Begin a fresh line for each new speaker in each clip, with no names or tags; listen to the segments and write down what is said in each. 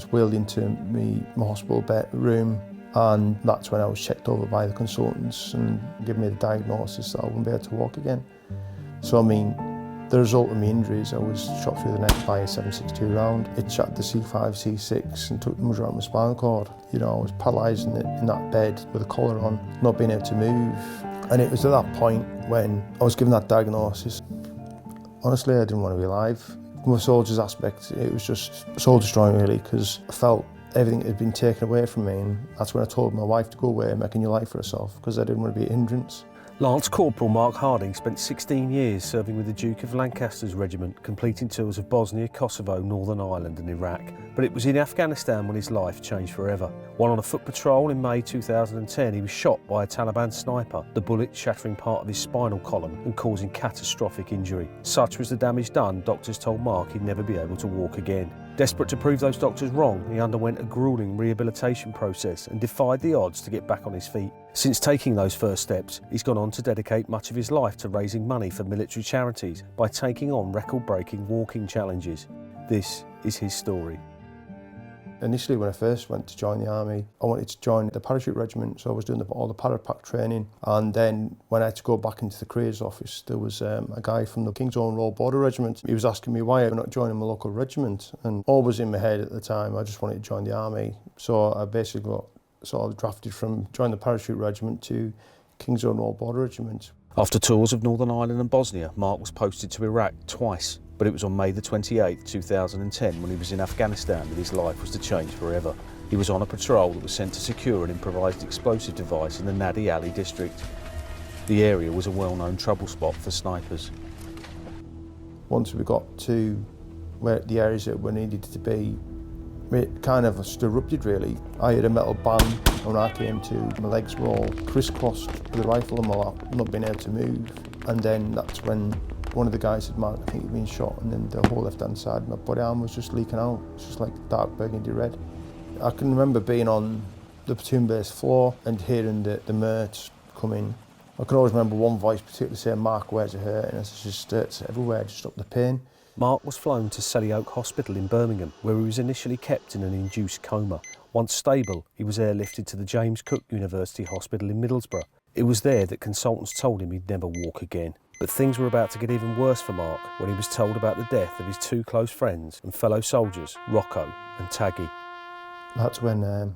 was wheeled into my hospital bedroom, and that's when I was checked over by the consultants and given me the diagnosis that I wouldn't be able to walk again. So I mean, the result of my injuries, I was shot through the neck by a 7.62 round. It shattered the C5, C6 and took the majority of my spinal cord. You know, I was paralysed in that bed with a collar on, not being able to move. And it was at that point when I was given that diagnosis. Honestly, I didn't want to be alive. From a soldier's aspect, it was just soul-destroying really, because I felt everything had been taken away from me, and that's when I told my wife to go away and make a new life for herself, because I didn't want to be a hindrance.
Lance Corporal Mark Harding spent 16 years serving with the Duke of Lancaster's regiment, completing tours of Bosnia, Kosovo, Northern Ireland and Iraq. But it was in Afghanistan when his life changed forever. While on a foot patrol in May 2010, he was shot by a Taliban sniper, the bullet shattering part of his spinal column and causing catastrophic injury. Such was the damage done, doctors told Mark he'd never be able to walk again. Desperate to prove those doctors wrong, he underwent a gruelling rehabilitation process and defied the odds to get back on his feet. Since taking those first steps, he's gone on to dedicate much of his life to raising money for military charities by taking on record-breaking walking challenges. This is his story.
Initially, when I first went to join the army, I wanted to join the parachute regiment, so I was doing all the parapack training. And then when I had to go back into the careers office, there was a guy from the King's Own Royal Border Regiment. He was asking me why I'm not joining my local regiment, and all was in my head at the time, I just wanted to join the army. So I basically got sort of drafted from joining the parachute regiment to King's Own Royal Border Regiment.
After tours of Northern Ireland and Bosnia, Mark was posted to Iraq twice. But it was on May the 28th, 2010, when he was in Afghanistan that his life was to change forever. He was on a patrol that was sent to secure an improvised explosive device in the Nadi Ali district. The area was a well-known trouble spot for snipers.
Once we got to where the areas that we needed to be, it kind of erupted really. I had a metal band, and when I came to, my legs were all crisscrossed with a rifle in my lap, not being able to move. And then that's when one of the guys had marked, I think he'd been shot, and then the whole left-hand side of my body arm was just leaking out. It's just like dark burgundy red. I can remember being on the platoon base floor and hearing the merts come in. I can always remember one voice particularly saying, "Mark, where's it hurt?" And it's just everywhere, just up the pain.
Mark was flown to Selly Oak Hospital in Birmingham, where he was initially kept in an induced coma. Once stable, he was airlifted to the James Cook University Hospital in Middlesbrough. It was there that consultants told him he'd never walk again. But things were about to get even worse for Mark when he was told about the death of his two close friends and fellow soldiers, Rocco and Taggy.
That's when the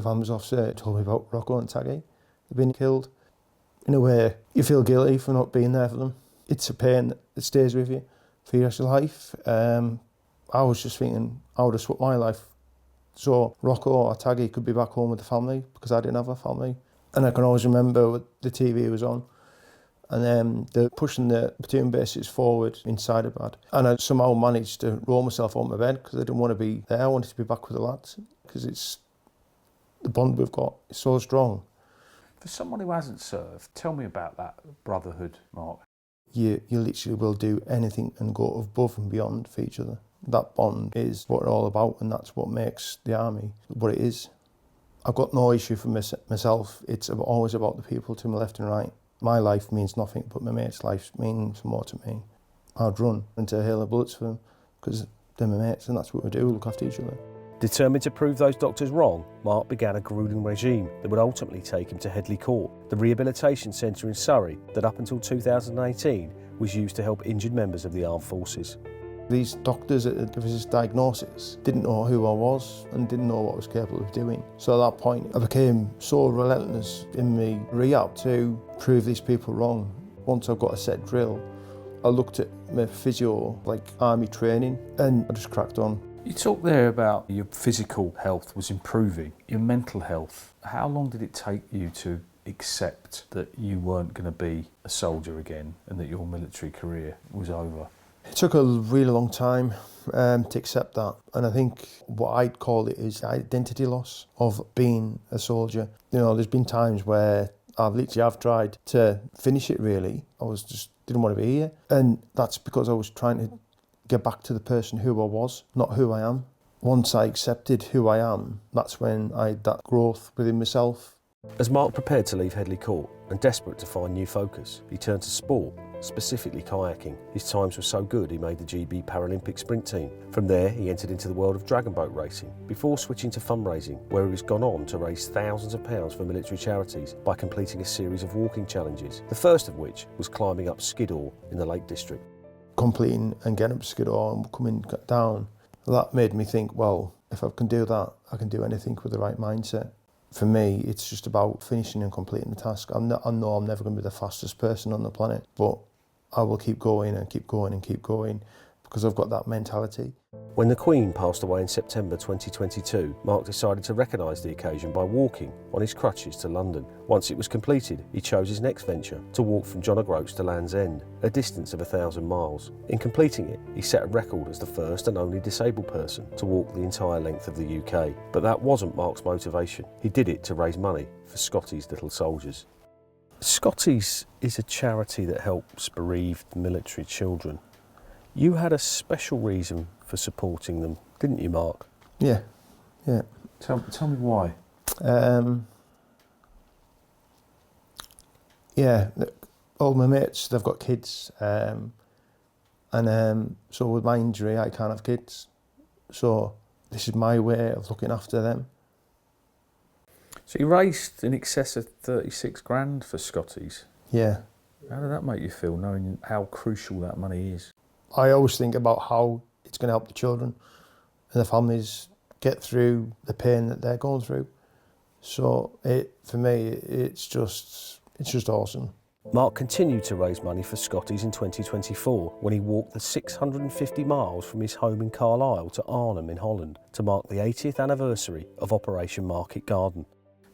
family officer told me about Rocco and Taggy. They've been killed. In a way, you feel guilty for not being there for them. It's a pain that stays with you for your rest of life. I was just thinking, I would have swapped my life so Rocco or Taggy could be back home with the family, because I didn't have a family. And I can always remember the TV was on, and they're pushing the platoon bases forward inside of that. And I somehow managed to roll myself on my bed because I didn't want to be there. I wanted to be back with the lads, because it's the bond we've got is so strong.
For someone who hasn't served, tell me about that brotherhood, Mark.
You literally will do anything and go above and beyond for each other. That bond is what we're all about, and that's what makes the army what it is. I've got no issue for myself. It's always about the people to my left and right. My life means nothing, but my mate's life means more to me. I'd run into a hail of bullets for them, because they're my mates, and that's what we do, we look after each other.
Determined to prove those doctors wrong, Mark began a gruelling regime that would ultimately take him to Headley Court, the rehabilitation centre in Surrey that up until 2018 was used to help injured members of the armed forces.
These doctors that gave us this diagnosis didn't know who I was and didn't know what I was capable of doing. So at that point, I became so relentless in my rehab to prove these people wrong. Once I've got a set drill, I looked at my physio, like army training, and I just cracked on.
You talked there about your physical health was improving, your mental health. How long did it take you to accept that you weren't going to be a soldier again and that your military career was over?
It took a really long time to accept that, and I think what I'd call it is identity loss of being a soldier. You know, there's been times where I've tried to finish it really. I just didn't want to be here, and that's because I was trying to get back to the person who I was, not who I am. Once I accepted who I am, that's when I had that growth within myself.
As Mark prepared to leave Headley Court and desperate to find new focus, he turned to sport specifically kayaking. His times were so good he made the GB Paralympic sprint team. From there he entered into the world of dragon boat racing, before switching to fundraising, where he has gone on to raise thousands of pounds for military charities by completing a series of walking challenges, the first of which was climbing up Skiddaw in the Lake District.
Completing and getting up Skiddaw and coming down, that made me think, well, if I can do that, I can do anything with the right mindset. For me, it's just about finishing and completing the task. I know I'm never going to be the fastest person on the planet, but I will keep going and keep going and keep going because I've got that mentality.
When the Queen passed away in September 2022, Mark decided to recognise the occasion by walking on his crutches to London. Once it was completed, he chose his next venture, to walk from John O'Groats to Land's End, a distance of 1,000 miles. In completing it, he set a record as the first and only disabled person to walk the entire length of the UK. But that wasn't Mark's motivation. He did it to raise money for Scotty's Little Soldiers. Scotty's is a charity that helps bereaved military children. You had a special reason for supporting them, didn't you, Mark?
Yeah.
Tell me why.
All my mates, they've got kids, so with my injury, I can't have kids. So this is my way of looking after them.
So you raised in excess of 36 grand for Scotty's.
Yeah.
How did that make you feel, knowing how crucial that money is?
I always think about how it's going to help the children and the families get through the pain that they're going through. So for me, it's just awesome.
Mark continued to raise money for Scotty's in 2024 when he walked the 650 miles from his home in Carlisle to Arnhem in Holland to mark the 80th anniversary of Operation Market Garden.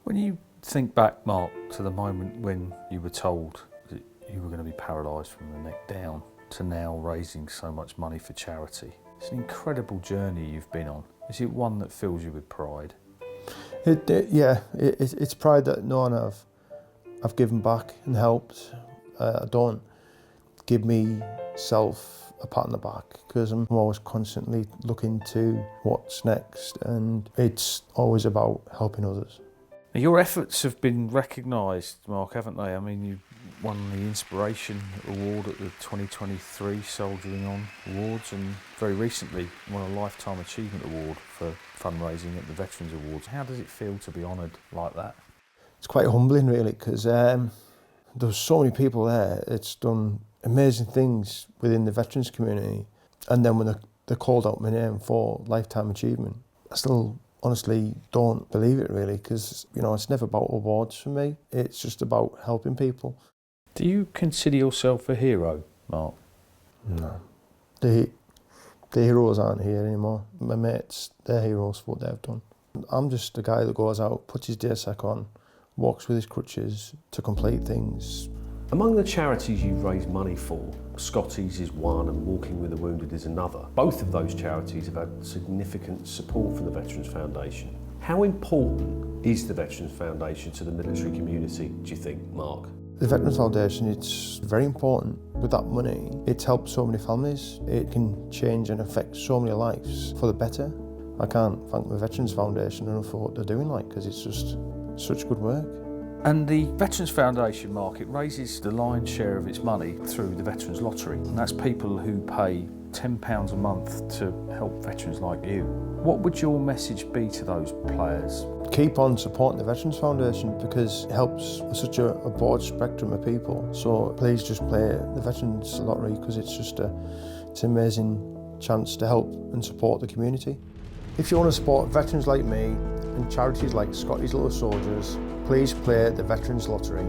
When you think back, Mark, to the moment when you were told that you were going to be paralysed from the neck down, to now raising so much money for charity, it's an incredible journey you've been on. Is it one that fills you with pride?
It's pride that knowing I've given back and helped. I don't give myself a pat on the back because I'm always constantly looking to what's next, and it's always about helping others.
Now, your efforts have been recognised, Mark, haven't they? I mean, you won the Inspiration Award at the 2023 Soldiering On Awards, and very recently won a Lifetime Achievement Award for fundraising at the Veterans Awards. How does it feel to be honoured like that?
It's quite humbling, really, because there's so many people there. It's done amazing things within the veterans community, and then when they called out my name for Lifetime Achievement, I still honestly don't believe it, really, because it's never about awards for me. It's just about helping people.
Do you consider yourself a hero, Mark?
No. The heroes aren't here anymore. My mates, they're heroes for what they've done. I'm just a guy that goes out, puts his day sack on, walks with his crutches to complete things.
Among the charities you've raised money for, Scotty's is one and Walking with the Wounded is another. Both of those charities have had significant support from the Veterans Foundation. How important is the Veterans Foundation to the military community, do you think, Mark?
The Veterans Foundation, it's very important. With that money, it's helped so many families. It can change and affect so many lives for the better. I can't thank the Veterans Foundation enough for what they're doing, because it's just such good work.
And the Veterans Foundation, Mark, it raises the lion's share of its money through the Veterans Lottery. And that's people who pay £10 a month to help veterans like you. What would your message be to those players?
Keep on supporting the Veterans Foundation because it helps such a broad spectrum of people. So please just play the Veterans Lottery because it's an amazing chance to help and support the community. If you want to support veterans like me and charities like Scotty's Little Soldiers, please play the Veterans Lottery.